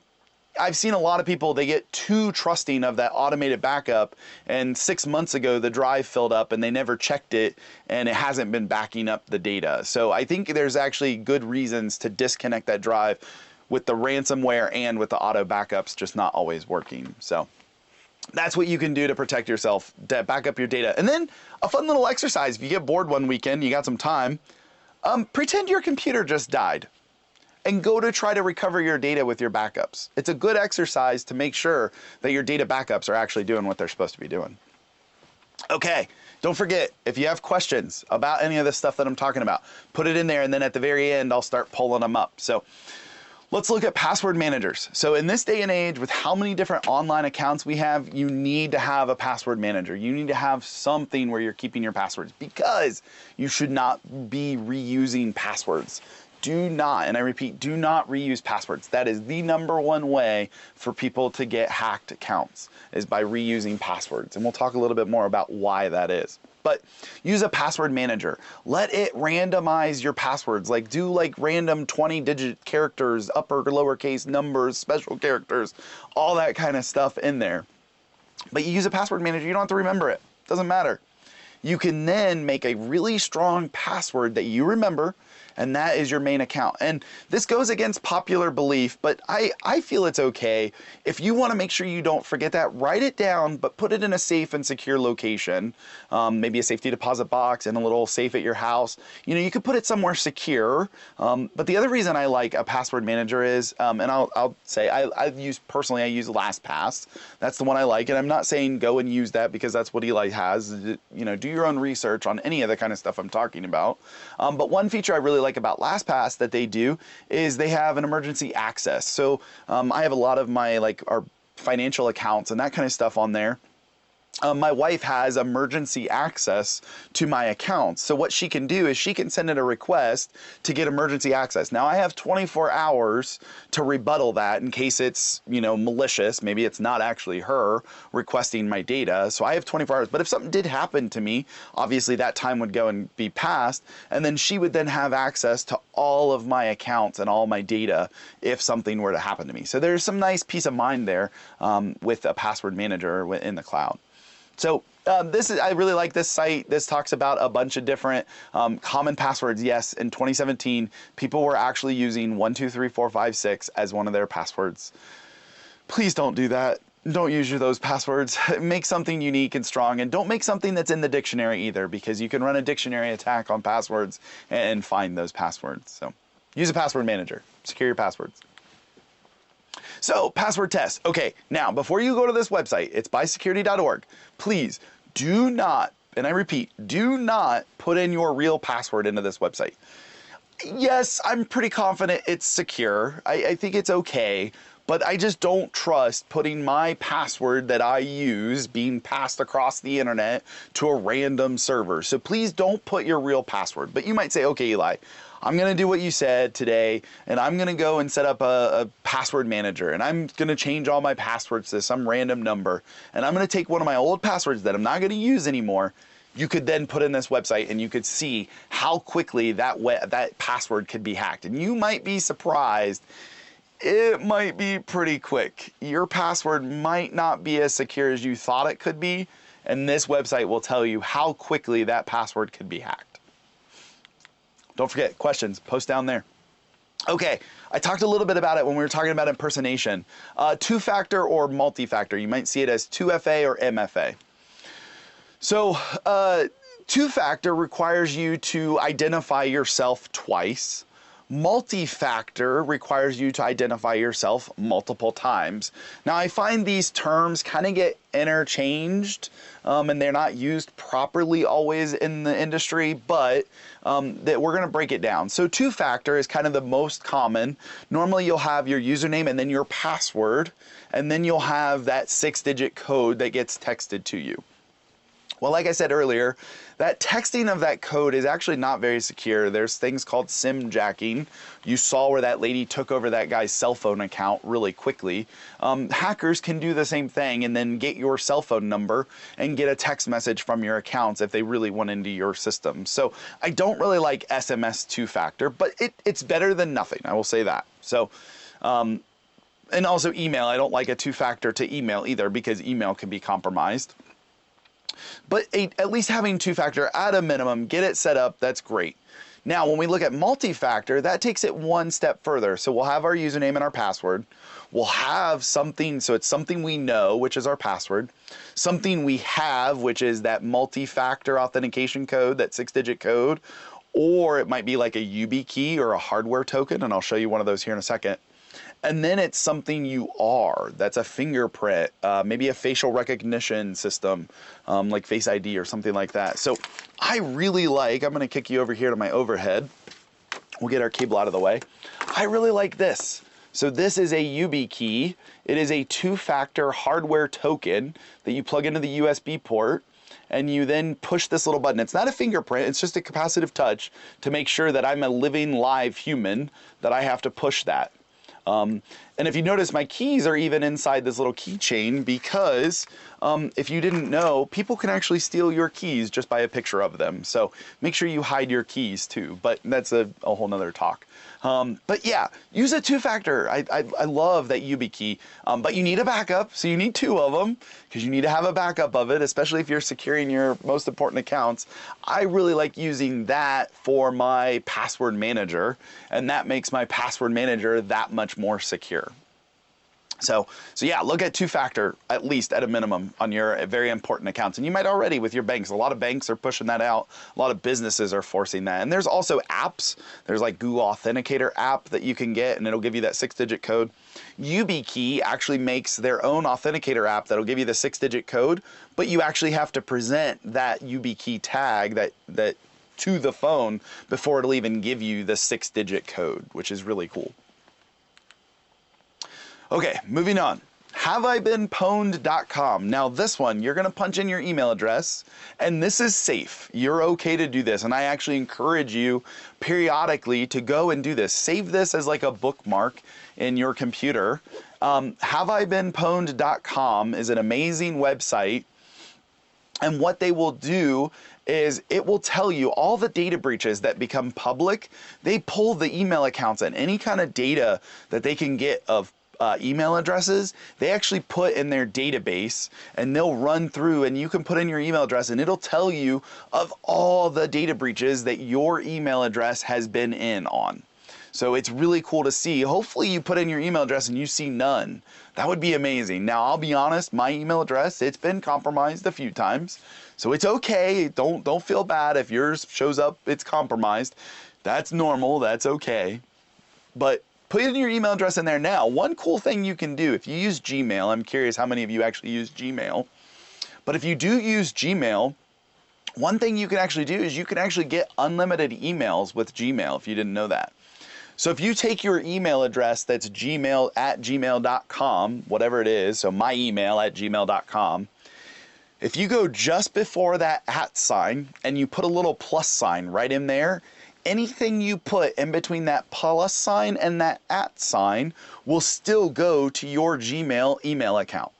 I've seen a lot of people, they get too trusting of that automated backup, and 6 months ago the drive filled up and they never checked it and it hasn't been backing up the data. So I think there's actually good reasons to disconnect that drive with the ransomware and with the auto backups just not always working. So that's what you can do to protect yourself, to back up your data. And then a fun little exercise, if you get bored one weekend, you got some time, pretend your computer just died and go to try to recover your data with your backups. It's a good exercise to make sure that your data backups are actually doing what they're supposed to be doing. Okay, don't forget, if you have questions about any of this stuff that I'm talking about, put it in there, and then at the very end, I'll start pulling them up. So let's look at password managers. So in this day and age, with how many different online accounts we have, you need to have a password manager. You need to have something where you're keeping your passwords, because you should not be reusing passwords. Do not, and I repeat, do not reuse passwords. That is the #1 way for people to get hacked accounts, is by reusing passwords. And we'll talk a little bit more about why that is. But use a password manager. Let it randomize your passwords. Like do like random 20-digit characters, upper, lowercase numbers, special characters, all that kind of stuff in there. But you use a password manager, you don't have to remember it. Doesn't matter. You can then make a really strong password that you remember, and that is your main account. And this goes against popular belief, but I feel it's okay. If you want to make sure you don't forget that, write it down, but put it in a safe and secure location, maybe a safety deposit box and a little safe at your house. You know, you could put it somewhere secure. But the other reason I like a password manager is, and I'll say I use LastPass. That's the one I like, and I'm not saying go and use that because that's what Eli has. You know, do your own research on any of the kind of stuff I'm talking about. But one feature I really like about LastPass that they do is they have an emergency access. So I have a lot of my our financial accounts and that kind of stuff on there. My wife has emergency access to my accounts. So what she can do is she can send in a request to get emergency access. Now I have 24 hours to rebuttal that in case it's, you know, malicious. Maybe it's not actually her requesting my data. So I have 24 hours. But if something did happen to me, obviously that time would go and be passed. And then she would then have access to all of my accounts and all my data if something were to happen to me. So there's some nice peace of mind there with a password manager in the cloud. So I really like this site. This talks about a bunch of different common passwords. Yes, in 2017, people were actually using 123456 as one of their passwords. Please don't do that. Don't use those passwords. Make something unique and strong, and don't make something that's in the dictionary either, because you can run a dictionary attack on passwords and find those passwords. So use a password manager. Secure your passwords. So, password test. Okay, now, before you go to this website, it's bysecurity.org. Please do not, and I repeat, do not put in your real password into this website. Yes, I'm pretty confident it's secure. I think it's okay, but I just don't trust putting my password that I use being passed across the internet to a random server. So please don't put your real password. But you might say, okay, Eli, I'm going to do what you said today, and I'm going to go and set up a password manager, and I'm going to change all my passwords to some random number, and I'm going to take one of my old passwords that I'm not going to use anymore. You could then put in this website, and you could see how quickly that password could be hacked. And you might be surprised. It might be pretty quick. Your password might not be as secure as you thought it could be, and this website will tell you how quickly that password could be hacked. Don't forget, questions, post down there. Okay, I talked a little bit about it when we were talking about impersonation. Two-factor or multi-factor. You might see it as 2FA or MFA. So two-factor requires you to identify yourself twice. Multi-factor requires you to identify yourself multiple times. Now, I find these terms kind of get interchanged and they're not used properly always in the industry, but that we're going to break it down. So two-factor is kind of the most common. Normally you'll have your username and then your password, and then you'll have that 6-digit code that gets texted to you. Well, like I said earlier, that texting of that code is actually not very secure. There's things called SIM jacking. You saw where that lady took over that guy's cell phone account really quickly. Hackers can do the same thing and then get your cell phone number and get a text message from your accounts if they really went into your system. So I don't really like SMS two-factor, but it's better than nothing. I will say that. So, and also email. I don't like a two-factor to email either, because email can be compromised. But at least having two-factor at a minimum, get it set up, that's great. Now, when we look at multi-factor, that takes it one step further. So we'll have our username and our password. We'll have something, so it's something we know, which is our password. Something we have, which is that multi-factor authentication code, that 6-digit code. Or it might be like a YubiKey or a hardware token, and I'll show you one of those here in a second. And then it's something you are. That's a fingerprint, maybe a facial recognition system, like Face ID or something like that. So I really like, I'm going to kick you over here to my overhead. We'll get our cable out of the way. I really like this. So this is a YubiKey. It is a two-factor hardware token that you plug into the USB port, and you then push this little button. It's not a fingerprint, it's just a capacitive touch to make sure that I'm a living live human, that I have to push that. And if you notice, my keys are even inside this little keychain, because if you didn't know, people can actually steal your keys just by a picture of them. So make sure you hide your keys too, but that's a whole nother talk. But yeah, use a two-factor. I love that YubiKey, but you need a backup, so you need two of them because you need to have a backup of it, especially if you're securing your most important accounts. I really like using that for my password manager, and that makes my password manager that much more secure. So yeah, look at two-factor at least at a minimum on your very important accounts. And you might already with your banks. A lot of banks are pushing that out. A lot of businesses are forcing that. And there's also apps. There's like Google Authenticator app that you can get, and it'll give you that 6-digit code. YubiKey actually makes their own authenticator app that'll give you the 6-digit code, but you actually have to present that YubiKey tag that to the phone before it'll even give you the 6-digit code, which is really cool. Okay, moving on. HaveIBeenPwned.com. Now this one, you're gonna punch in your email address, and this is safe. You're okay to do this, and I actually encourage you periodically to go and do this. Save this as like a bookmark in your computer. HaveIBeenPwned.com is an amazing website, and what they will do is it will tell you all the data breaches that become public. They pull the email accounts and any kind of data that they can get of email addresses, they actually put in their database, and they'll run through, and you can put in your email address and it'll tell you of all the data breaches that your email address has been in on. So it's really cool to see. Hopefully you put in your email address and you see none. That would be amazing. Now I'll be honest, my email address, it's been compromised a few times. So it's okay. Don't feel bad if yours shows up, it's compromised. That's normal, that's okay. But put in your email address in there now. One cool thing you can do, if you use Gmail, I'm curious how many of you actually use Gmail, but if you do use Gmail, one thing you can actually do is you can actually get unlimited emails with Gmail, if you didn't know that. So if you take your email address that's gmail@gmail.com, whatever it is, so my email at gmail.com, if you go just before that @ sign and you put a little plus sign right in there, anything you put in between that plus sign and that @ sign will still go to your Gmail email account.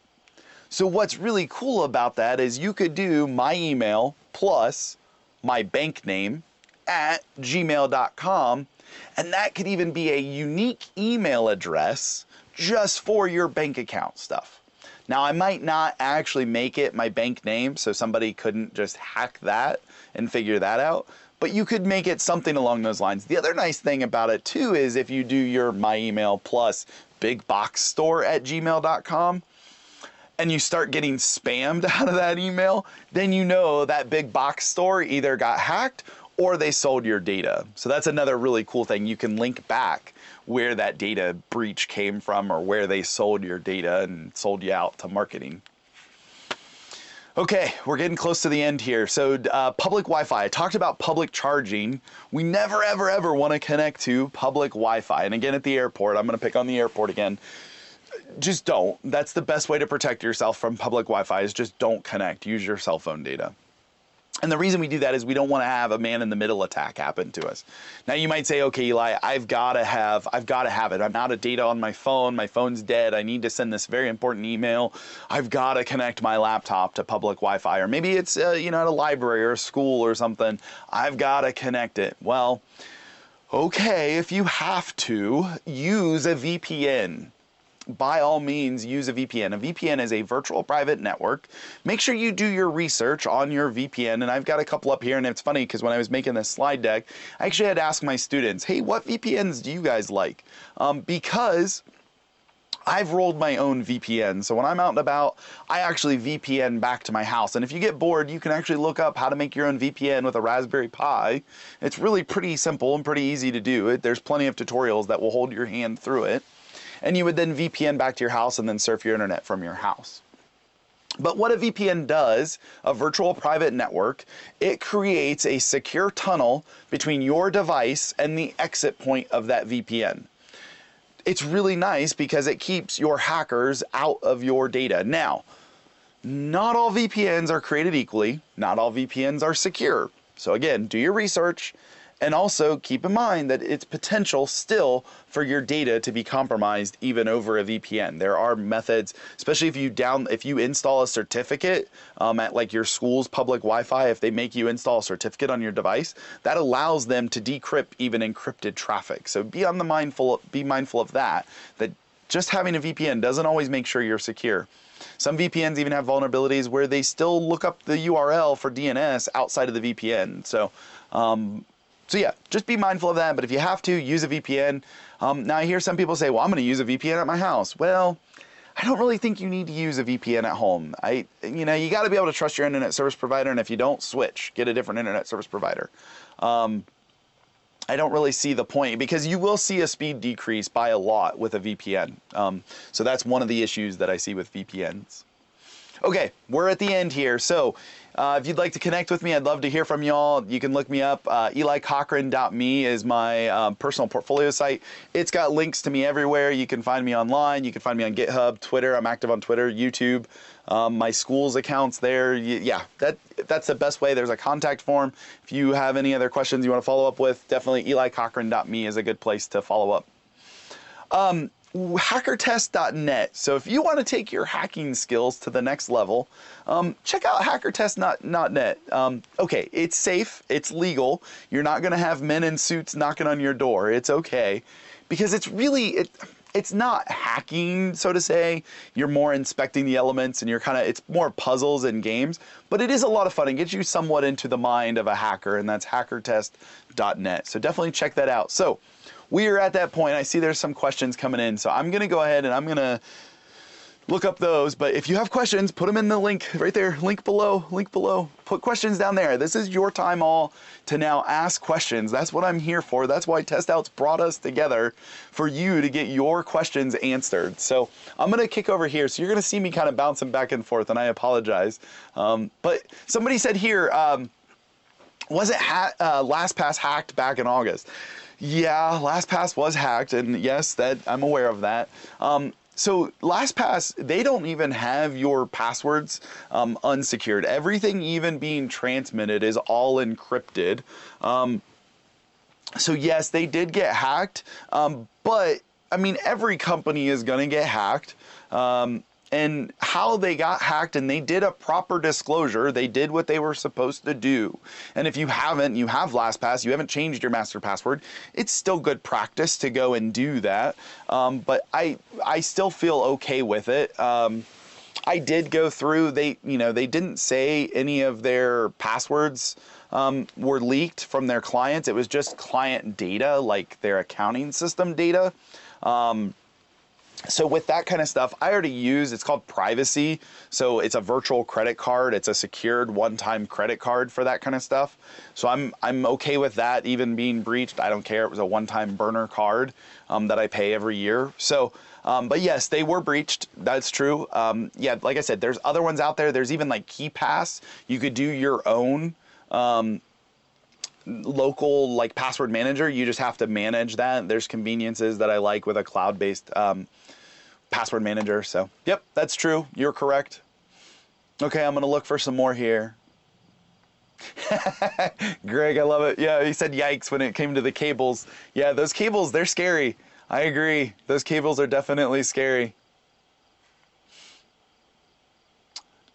So what's really cool about that is you could do my email plus my bank name at gmail.com, and that could even be a unique email address just for your bank account stuff. Now I might not actually make it my bank name so somebody couldn't just hack that and figure that out, but you could make it something along those lines. The other nice thing about it too is if you do your my email plus big box store at gmail.com and you start getting spammed out of that email, then you know that big box store either got hacked or they sold your data. So that's another really cool thing. You can link back where that data breach came from or where they sold your data and sold you out to marketing. Okay, we're getting close to the end here. So public Wi-Fi, I talked about public charging. We never, ever, ever want to connect to public Wi-Fi. And again, at the airport, I'm going to pick on the airport again. Just don't. That's the best way to protect yourself from public Wi-Fi is just don't connect. Use your cell phone data. And the reason we do that is we don't want to have a man-in-the-middle attack happen to us. Now you might say, okay, Eli, I've got to have it. I'm out of data on my phone. My phone's dead. I need to send this very important email. I've got to connect my laptop to public Wi-Fi. Or maybe it's at a library or a school or something. I've got to connect it. Well, okay, if you have to, use a VPN. By all means, use a VPN. A VPN is a virtual private network. Make sure you do your research on your VPN, and I've got a couple up here, and it's funny because when I was making this slide deck, I actually had to ask my students, hey, what VPNs do you guys like? Because I've rolled my own VPN, so when I'm out and about, I actually VPN back to my house. And if you get bored, you can actually look up how to make your own VPN with a Raspberry Pi. It's really pretty simple and pretty easy to do. There's plenty of tutorials that will hold your hand through it. And you would then VPN back to your house and then surf your internet from your house. But what a VPN does, a virtual private network, it creates a secure tunnel between your device and the exit point of that VPN. It's really nice because it keeps your hackers out of your data. Now, not all VPNs are created equally. Not all VPNs are secure. So again, do your research And also keep in mind that it's potential still for your data to be compromised even over a VPN. There are methods, especially if you install a certificate at like your school's public Wi-Fi, if they make you install a certificate on your device, that allows them to decrypt even encrypted traffic. So be mindful of that just having a VPN doesn't always make sure you're secure. Some VPNs even have vulnerabilities where they still look up the URL for DNS outside of the VPN. So yeah, just be mindful of that. But if you have to, use a VPN. Now I hear some people say, well, I'm going to use a VPN at my house. Well, I don't really think you need to use a VPN at home. You got to be able to trust your internet service provider. And if you don't, switch, get a different internet service provider. I don't really see the point because you will see a speed decrease by a lot with a VPN. So that's one of the issues that I see with VPNs. Okay, we're at the end here. So if you'd like to connect with me, I'd love to hear from y'all. You can look me up. EliCochran.me is my personal portfolio site. It's got links to me everywhere. You can find me online. You can find me on GitHub, Twitter. I'm active on Twitter, YouTube. My school's accounts there. Yeah, that's the best way. There's a contact form. If you have any other questions you want to follow up with, definitely EliCochran.me is a good place to follow up. Hackertest.net. So if you want to take your hacking skills to the next level, check out hackertest.net. Okay, it's safe, it's legal. You're not going to have men in suits knocking on your door. It's okay, because it's not hacking, so to say. You're more inspecting the elements, and it's more puzzles and games. But it is a lot of fun and gets you somewhat into the mind of a hacker, and that's hackertest.net. So definitely check that out. So we are at that point. I see there's some questions coming in, so I'm going to go ahead and I'm going to look up those. But if you have questions, put them in the link right there, link below. Put questions down there. This is your time all to now ask questions. That's what I'm here for. That's why Test Outs brought us together, for you to get your questions answered. So I'm going to kick over here. So you're going to see me kind of bouncing back and forth, and I apologize. But somebody said here, wasn't LastPass hacked back in August? Yeah, LastPass was hacked, and yes, that I'm aware of that. So LastPass, they don't even have your passwords unsecured. Everything even being transmitted is all encrypted. So yes, they did get hacked, but I mean, every company is going to get hacked. And how they got hacked, and they did a proper disclosure. They did what they were supposed to do. And if you haven't, you have LastPass, you haven't changed your master password, it's still good practice to go and do that. But I still feel okay with it. I did go through, they didn't say any of their passwords were leaked from their clients. It was just client data, like their accounting system data. So with that kind of stuff, I already use, it's called Privacy. So it's a virtual credit card. It's a secured one-time credit card for that kind of stuff. So I'm okay with that even being breached. I don't care. It was a one-time burner card that I pay every year. So, but yes, they were breached. That's true. Yeah, like I said, there's other ones out there. There's even like KeyPass. You could do your own local like password manager. You just have to manage that. There's conveniences that I like with a cloud-based password manager. So yep, that's true. You're correct. Okay, I'm gonna look for some more here. Greg, I love it. Yeah, he said yikes when it came to the cables. Yeah, those cables, they're scary. I agree. Those cables are definitely scary.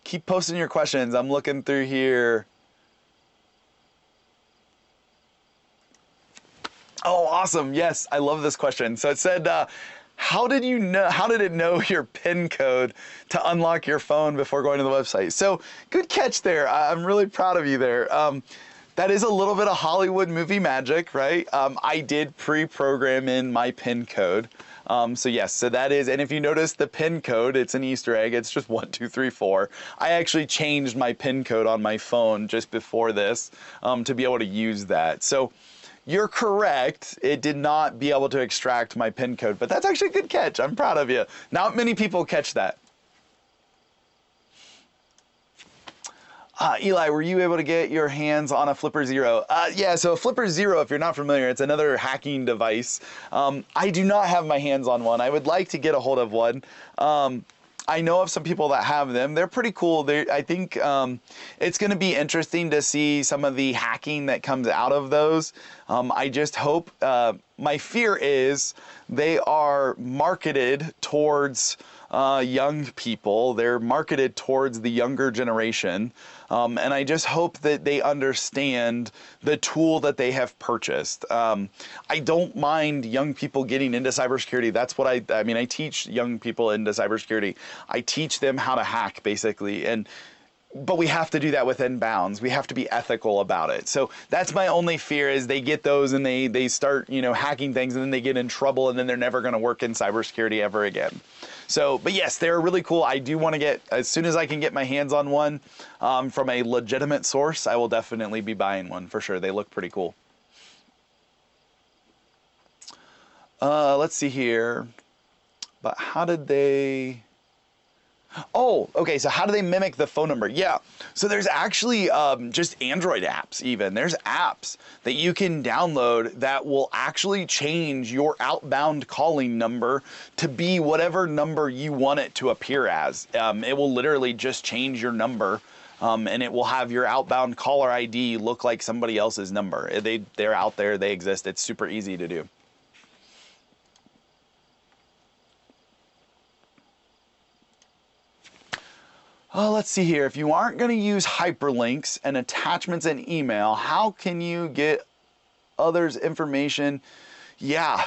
Keep posting your questions. I'm looking through here. Oh, awesome. Yes, I love this question. So it said, how did it know your PIN code to unlock your phone before going to the website? So good catch there. I'm really proud of you there. That is a little bit of Hollywood movie magic, right? I did pre-program in my PIN code. So yes, so that is, and if you notice the PIN code, it's an Easter egg. It's just 1, 2, 3, 4. I actually changed my PIN code on my phone just before this to be able to use that. So you're correct. It did not be able to extract my PIN code, but that's actually a good catch. I'm proud of you. Not many people catch that. Eli, were you able to get your hands on a Flipper Zero? Yeah, so a Flipper Zero, if you're not familiar, it's another hacking device. I do not have my hands on one. I would like to get a hold of one. I know of some people that have them. They're pretty cool. I think it's going to be interesting to see some of the hacking that comes out of those. I just hope, my fear is they are marketed towards young people. They're marketed towards the younger generation. And I just hope that they understand the tool that they have purchased. I don't mind young people getting into cybersecurity. That's what I mean, I teach young people into cybersecurity. I teach them how to hack, basically. But we have to do that within bounds. We have to be ethical about it. So that's my only fear, is they get those and they start, hacking things, and then they get in trouble, and then they're never going to work in cybersecurity ever again. So, but yes, they're really cool. I do want to get, as soon as I can get my hands on one from a legitimate source, I will definitely be buying one for sure. They look pretty cool. Let's see here. But how did they... Oh, okay, so how do they mimic the phone number? Yeah, so there's actually just Android apps even. There's apps that you can download that will actually change your outbound calling number to be whatever number you want it to appear as. It will literally just change your number, and it will have your outbound caller ID look like somebody else's number. They're out there, they exist, it's super easy to do. Let's see here. If you aren't going to use hyperlinks and attachments in email, how can you get others' information? Yeah,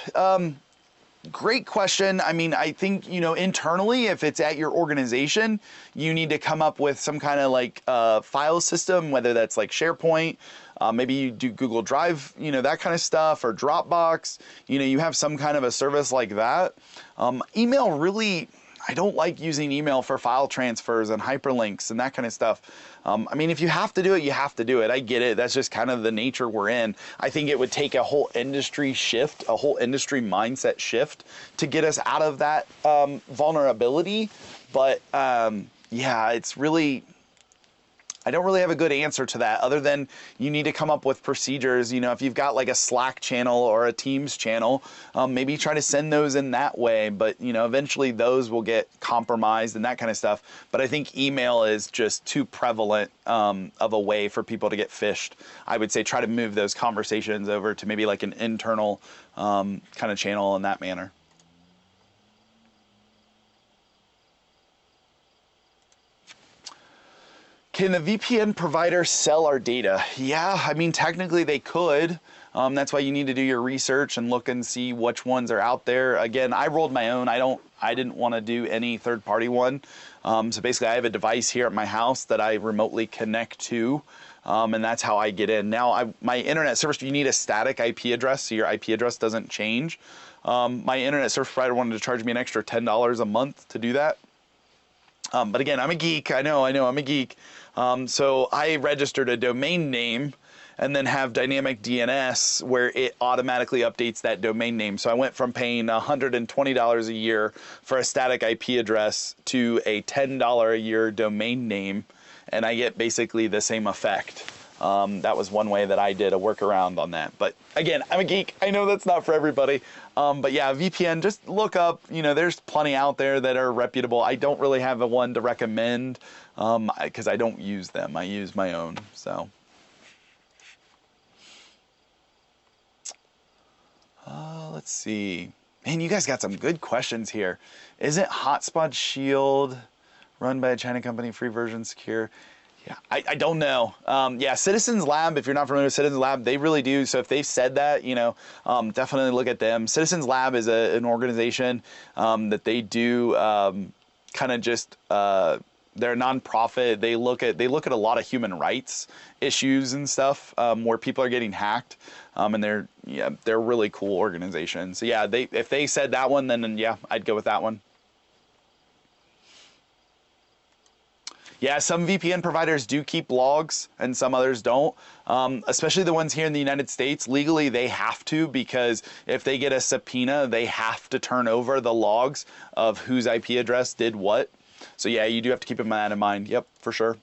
great question. I mean, I think, internally, if it's at your organization, you need to come up with some kind of like file system, whether that's like SharePoint, maybe you do Google Drive, that kind of stuff, or Dropbox. You have some kind of a service like that. Email really... I don't like using email for file transfers and hyperlinks and that kind of stuff. I mean, if you have to do it, you have to do it. I get it. That's just kind of the nature we're in. I think it would take a whole industry shift, a whole industry mindset shift to get us out of that vulnerability. But yeah, it's really... I don't really have a good answer to that, other than you need to come up with procedures. If you've got like a Slack channel or a Teams channel, maybe try to send those in that way. But, eventually those will get compromised and that kind of stuff. But I think email is just too prevalent of a way for people to get phished. I would say try to move those conversations over to maybe like an internal kind of channel in that manner. Can the VPN provider sell our data? Yeah, I mean, technically they could. That's why you need to do your research and look and see which ones are out there. Again, I rolled my own. I didn't want to do any third-party one. So basically, I have a device here at my house that I remotely connect to, and that's how I get in. Now, my internet service, you need a static IP address, so your IP address doesn't change. My internet service provider wanted to charge me an extra $10 a month to do that. But again, I'm a geek. I know, I'm a geek. So I registered a domain name and then have dynamic DNS where it automatically updates that domain name. So I went from paying $120 a year for a static IP address to a $10 a year domain name, and I get basically the same effect. That was one way that I did a workaround on that. But again, I'm a geek. I know that's not for everybody. But yeah, VPN, just look up, there's plenty out there that are reputable. I don't really have a one to recommend because I don't use them. I use my own, so. Let's see. Man, you guys got some good questions here. Isn't Hotspot Shield run by a China company, free version, secure? Yeah, I don't know. Yeah, Citizens Lab, if you're not familiar with Citizens Lab, they really do. So if they've said that, definitely look at them. Citizens Lab is an organization that they do kind of just, they're a nonprofit. They look at a lot of human rights issues and stuff where people are getting hacked. And they're a really cool organization. So yeah, if they said that one, then yeah, I'd go with that one. Yeah, some VPN providers do keep logs and some others don't, especially the ones here in the United States. Legally, they have to, because if they get a subpoena, they have to turn over the logs of whose IP address did what. So yeah, you do have to keep that in mind. Yep, for sure.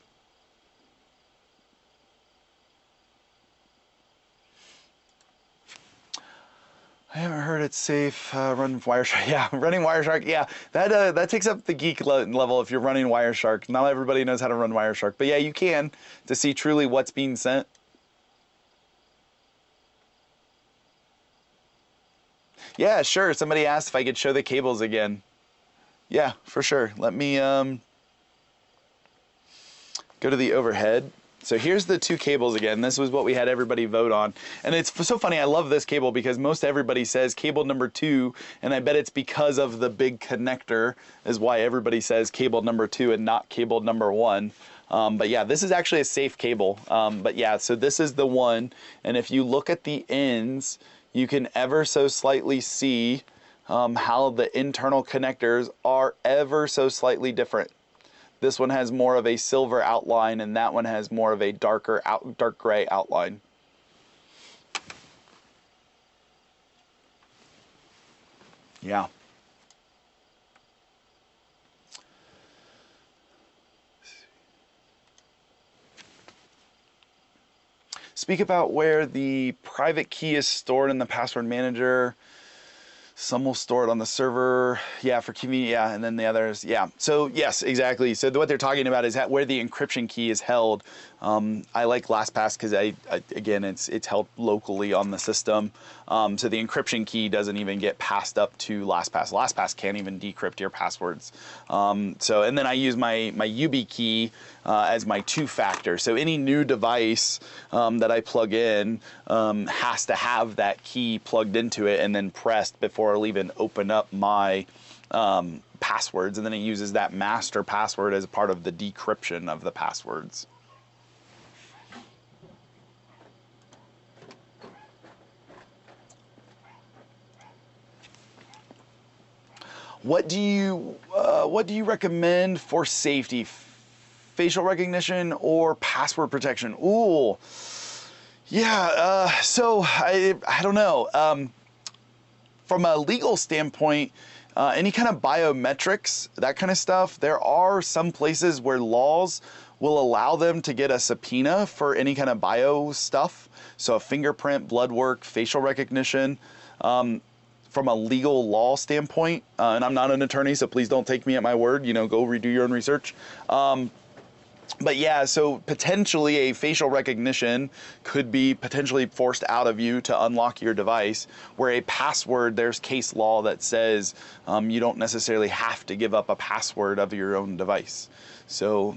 I haven't heard it's safe. Run Wireshark. Yeah, running Wireshark. Yeah, that takes up the geek level if you're running Wireshark. Not everybody knows how to run Wireshark, but yeah, you can to see truly what's being sent. Yeah, sure. Somebody asked if I could show the cables again. Yeah, for sure. Let me go to the overhead. So here's the two cables again. This was what we had everybody vote on. And it's so funny, I love this cable because most everybody says cable number 2, and I bet it's because of the big connector is why everybody says cable number 2 and not cable number 1. But yeah, this is actually a safe cable. But yeah, so this is the one, and if you look at the ends, you can ever so slightly see how the internal connectors are ever so slightly different. This one has more of a silver outline, and that one has more of a dark gray outline. Yeah. Speak about where the private key is stored in the password manager. Some will store it on the server, yeah, for convenience, yeah, and then the others, yeah. So yes, exactly. So what they're talking about is where the encryption key is held. I like LastPass because again, it's held locally on the system. So the encryption key doesn't even get passed up to LastPass. LastPass can't even decrypt your passwords. And then I use my YubiKey as my 2-factor. So any new device that I plug in has to have that key plugged into it and then pressed before I'll even open up my passwords. And then it uses that master password as a part of the decryption of the passwords. What do you recommend for safety? Facial recognition or password protection? Ooh, yeah. So I don't know. From a legal standpoint, any kind of biometrics, that kind of stuff, there are some places where laws will allow them to get a subpoena for any kind of bio stuff. So a fingerprint, blood work, facial recognition. From a legal law standpoint, and I'm not an attorney, so please don't take me at my word, go redo your own research. But yeah, so potentially a facial recognition could be potentially forced out of you to unlock your device, where a password, there's case law that says you don't necessarily have to give up a password of your own device. So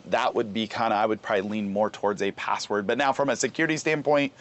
that would be I would probably lean more towards a password. But now from a security standpoint,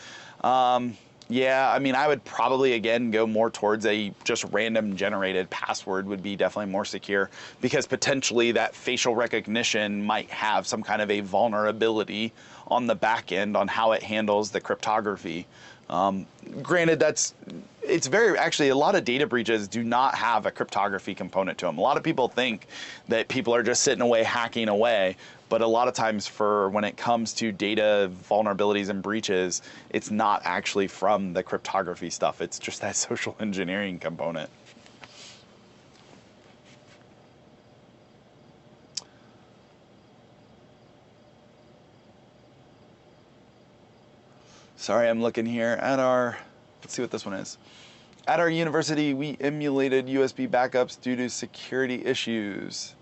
yeah, I mean, I would probably, again, go more towards a just random generated password would be definitely more secure, because potentially that facial recognition might have some kind of a vulnerability on the back end on how it handles the cryptography. Granted, actually a lot of data breaches do not have a cryptography component to them. A lot of people think that people are just sitting away hacking away, but a lot of times when it comes to data vulnerabilities and breaches, it's not actually from the cryptography stuff. It's just that social engineering component. Sorry, I'm looking here at let's see what this one is. At our university, we emulated USB backups due to security issues.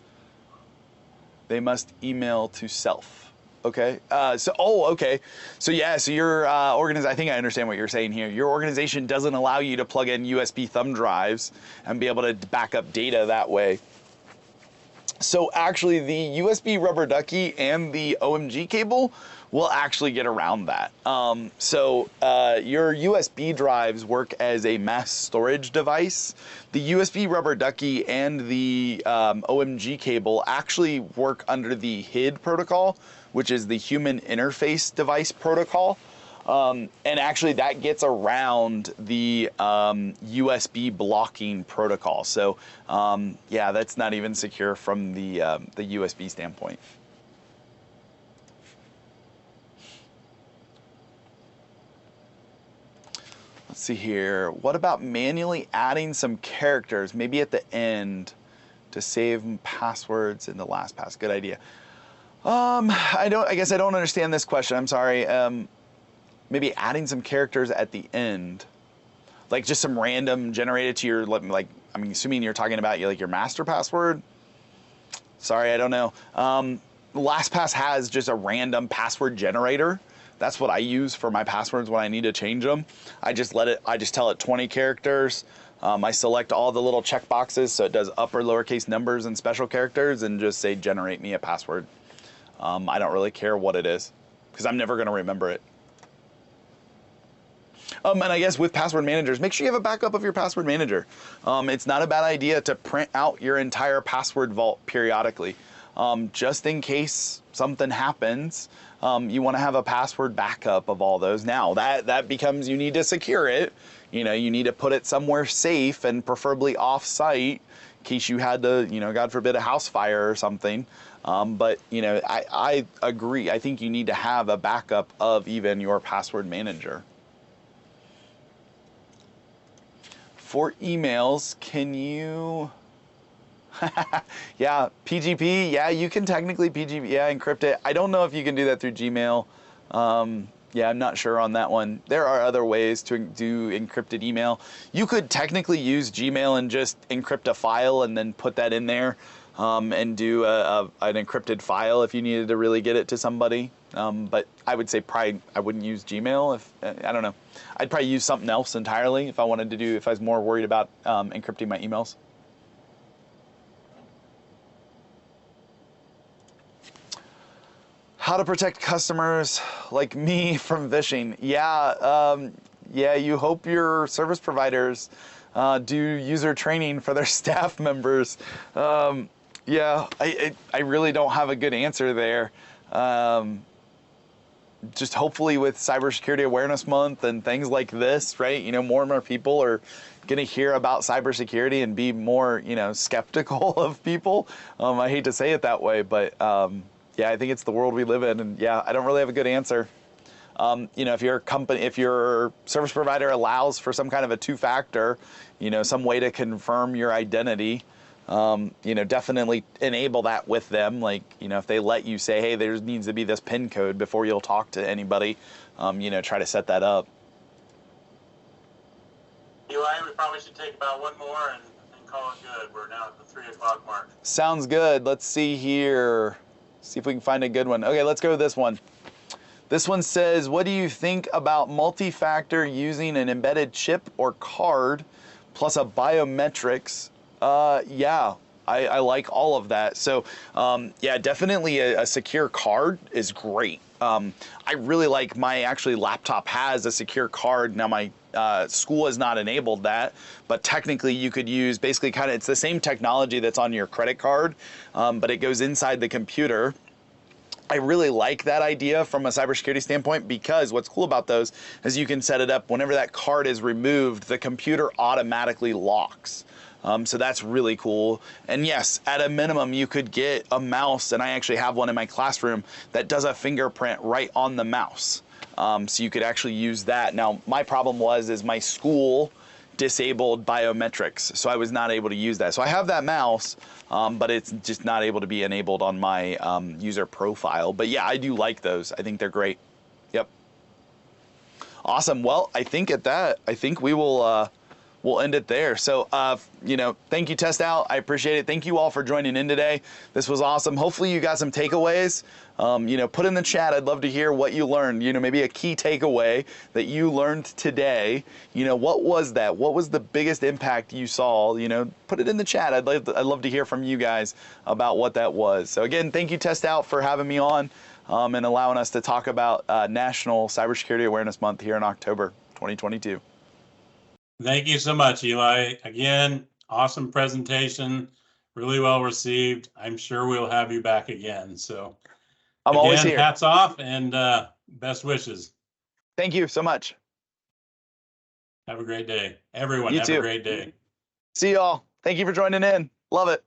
They must email to self. Okay. Okay. So yeah, so your organization, I think I understand what you're saying here. Your organization doesn't allow you to plug in USB thumb drives and be able to back up data that way. So actually the USB rubber ducky and the OMG cable will actually get around that. Your USB drives work as a mass storage device. The USB rubber ducky and the OMG cable actually work under the HID protocol, which is the human interface device protocol. And actually that gets around the USB blocking protocol. So yeah, that's not even secure from the USB standpoint. Let's see here. What about manually adding some characters, maybe at the end, to save passwords in the LastPass? Good idea. I guess I don't understand this question. I'm sorry. Maybe adding some characters at the end. like just some random generated to your, like, I'm assuming you're talking about your master password. Sorry, I don't know. LastPass has just a random password generator. That's what I use for my passwords when I need to change them. I just tell it 20 characters. I select all the little check boxes, so it does upper lowercase numbers and special characters, and just say generate me a password. I don't really care what it is, because I'm never going to remember it. And I guess with password managers, make sure you have a backup of your password manager. It's not a bad idea to print out your entire password vault periodically. Just in case something happens, you want to have a password backup of all those. Now, that becomes, you need to secure it. You need to put it somewhere safe and preferably off-site in case you had to, God forbid, a house fire or something. But, I agree. I think you need to have a backup of even your password manager. For emails, can you... yeah, PGP, yeah, you can technically PGP, yeah, encrypt it. I don't know if you can do that through Gmail. Yeah, I'm not sure on that one. There are other ways to do encrypted email. You could technically use Gmail and just encrypt a file and then put that in there and do an encrypted file if you needed to really get it to somebody. But I would say probably I wouldn't use Gmail if, I don't know. I'd probably use something else entirely if I was more worried about encrypting my emails. How to protect customers like me from phishing. Yeah, yeah, you hope your service providers do user training for their staff members. Yeah, I really don't have a good answer there. Just hopefully with Cybersecurity Awareness Month and things like this, right? More and more people are going to hear about cybersecurity and be more, skeptical of people. I hate to say it that way, but yeah, I think it's the world we live in, and yeah, I don't really have a good answer. If your service provider allows for some kind of a two-factor, some way to confirm your identity, definitely enable that with them. Like, if they let you say, hey, there needs to be this PIN code before you'll talk to anybody, try to set that up. Eli, we probably should take about one more and call it good. We're now at the 3 o'clock mark. Sounds good. Let's see here. See if we can find a good one. Okay, let's go with this one. This one says, what do you think about multi-factor using an embedded chip or card plus a biometrics? Yeah, I like all of that. So yeah, definitely a secure card is great. I really like my laptop has a secure card. Now my school has not enabled that, but technically you could use basically it's the same technology that's on your credit card, but it goes inside the computer. I really like that idea from a cybersecurity standpoint, because what's cool about those is you can set it up whenever that card is removed, the computer automatically locks. So that's really cool. And yes, at a minimum, you could get a mouse, and I actually have one in my classroom that does a fingerprint right on the mouse. So you could actually use that. Now, my problem is my school disabled biometrics, so I was not able to use that. So I have that mouse, but it's just not able to be enabled on my user profile. But yeah, I do like those. I think they're great. Yep. Awesome. Well, I think we will we'll end it there. So, thank you, Test Out. I appreciate it. Thank you all for joining in today. This was awesome. Hopefully you got some takeaways. Put in the chat. I'd love to hear what you learned. Maybe a key takeaway that you learned today. What was that? What was the biggest impact you saw? Put it in the chat. I'd love to hear from you guys about what that was. So again, thank you, Test Out, for having me on and allowing us to talk about National Cybersecurity Awareness Month here in October 2022. Thank you so much, Eli. Again, awesome presentation, really well received. I'm sure we'll have you back again. So I'm always here. Hats off and best wishes. Thank you so much. Have a great day. Everyone, You have too. a great day. See y'all. Thank you for joining in. Love it.